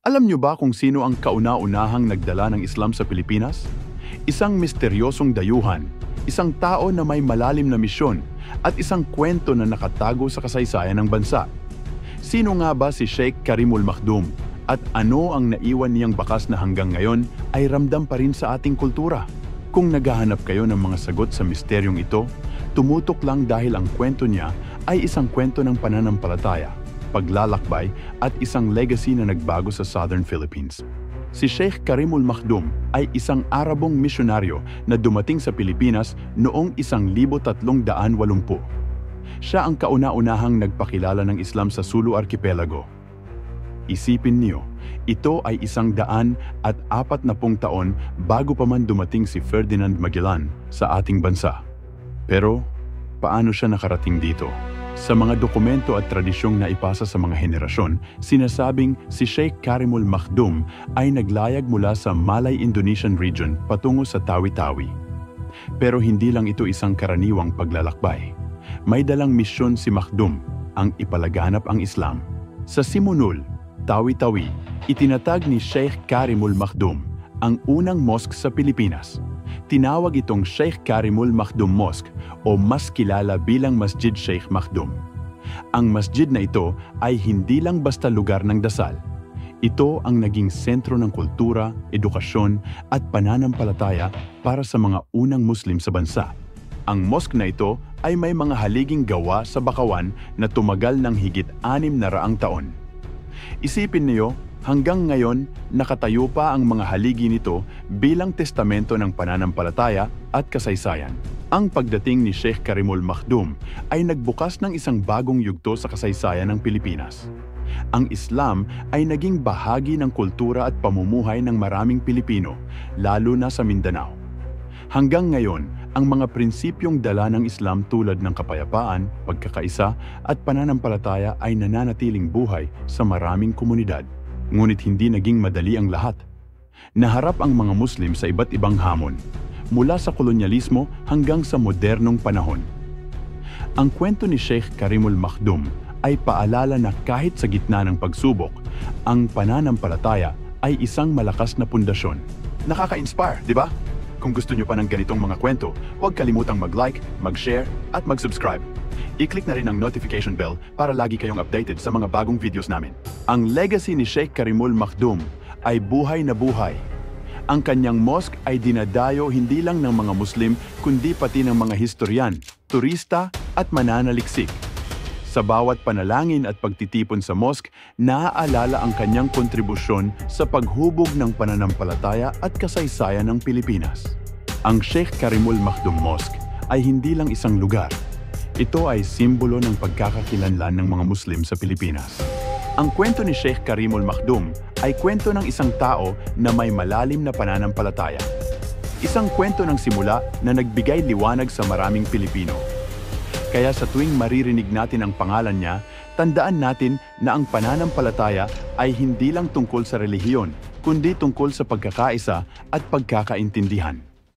Alam niyo ba kung sino ang kauna-unahang nagdala ng Islam sa Pilipinas? Isang misteryosong dayuhan, isang tao na may malalim na misyon, at isang kwento na nakatago sa kasaysayan ng bansa. Sino nga ba si Sheikh Karimul Makhdum? At ano ang naiwan niyang bakas na hanggang ngayon ay ramdam pa rin sa ating kultura? Kung naghahanap kayo ng mga sagot sa misteryong ito, tumutok lang dahil ang kwento niya ay isang kwento ng pananampalataya, paglalakbay at isang legacy na nagbago sa Southern Philippines. Si Sheikh Karimul Makhdum ay isang Arabong misyonaryo na dumating sa Pilipinas noong 1380. Siya ang kauna-unahang nagpakilala ng Islam sa Sulu Archipelago. Isipin niyo, ito ay 140 taon bago pa man dumating si Ferdinand Magellan sa ating bansa. Pero, paano siya nakarating dito? Sa mga dokumento at tradisyong naipasa sa mga henerasyon, sinasabing si Sheikh Karimul Makhdum ay naglayag mula sa Malay Indonesian region patungo sa Tawi-Tawi. Pero hindi lang ito isang karaniwang paglalakbay. May dalang misyon si Makhdum, ang ipalaganap ang Islam. Sa Simunul, Tawi-Tawi, itinatag ni Sheikh Karimul Makhdum ang unang mosque sa Pilipinas. Tinawag itong Sheikh Karimul Makhdum Mosque o mas kilala bilang Masjid Sheikh Makhdum. Ang masjid na ito ay hindi lang basta lugar ng dasal. Ito ang naging sentro ng kultura, edukasyon at pananampalataya para sa mga unang Muslim sa bansa. Ang mosque na ito ay may mga haliging gawa sa Bakawan na tumagal ng higit 600 taon. Isipin niyo, hanggang ngayon, nakatayo pa ang mga haligi nito bilang testamento ng pananampalataya at kasaysayan. Ang pagdating ni Sheikh Karimul Makhdum ay nagbukas ng isang bagong yugto sa kasaysayan ng Pilipinas. Ang Islam ay naging bahagi ng kultura at pamumuhay ng maraming Pilipino, lalo na sa Mindanao. Hanggang ngayon, ang mga prinsipyong dala ng Islam tulad ng kapayapaan, pagkakaisa at pananampalataya ay nananatiling buhay sa maraming komunidad. Ngunit hindi naging madali ang lahat. Naharap ang mga Muslim sa iba't ibang hamon, mula sa kolonyalismo hanggang sa modernong panahon. Ang kwento ni Sheikh Karimul Makhdum ay paalala na kahit sa gitna ng pagsubok, ang pananampalataya ay isang malakas na pundasyon. Nakaka-inspire, di ba? Kung gusto nyo pa ng ganitong mga kwento, huwag kalimutang mag-like, mag-share at mag-subscribe. I-click na rin ang notification bell para lagi kayong updated sa mga bagong videos namin. Ang legacy ni Sheikh Karimul Makhdum ay buhay na buhay. Ang kanyang mosque ay dinadayo hindi lang ng mga Muslim kundi pati ng mga historian, turista at mananaliksik. Sa bawat panalangin at pagtitipon sa mosque, naaalala ang kanyang kontribusyon sa paghubog ng pananampalataya at kasaysayan ng Pilipinas. Ang Sheikh Karimul Makhdum Mosque ay hindi lang isang lugar. Ito ay simbolo ng pagkakakilanlan ng mga Muslim sa Pilipinas. Ang kwento ni Sheikh Karimul Makhdum ay kwento ng isang tao na may malalim na pananampalataya. Isang kwento ng simula na nagbigay liwanag sa maraming Pilipino. Kaya sa tuwing maririnig natin ang pangalan niya, tandaan natin na ang pananampalataya ay hindi lang tungkol sa relihiyon, kundi tungkol sa pagkakaisa at pagkakaintindihan.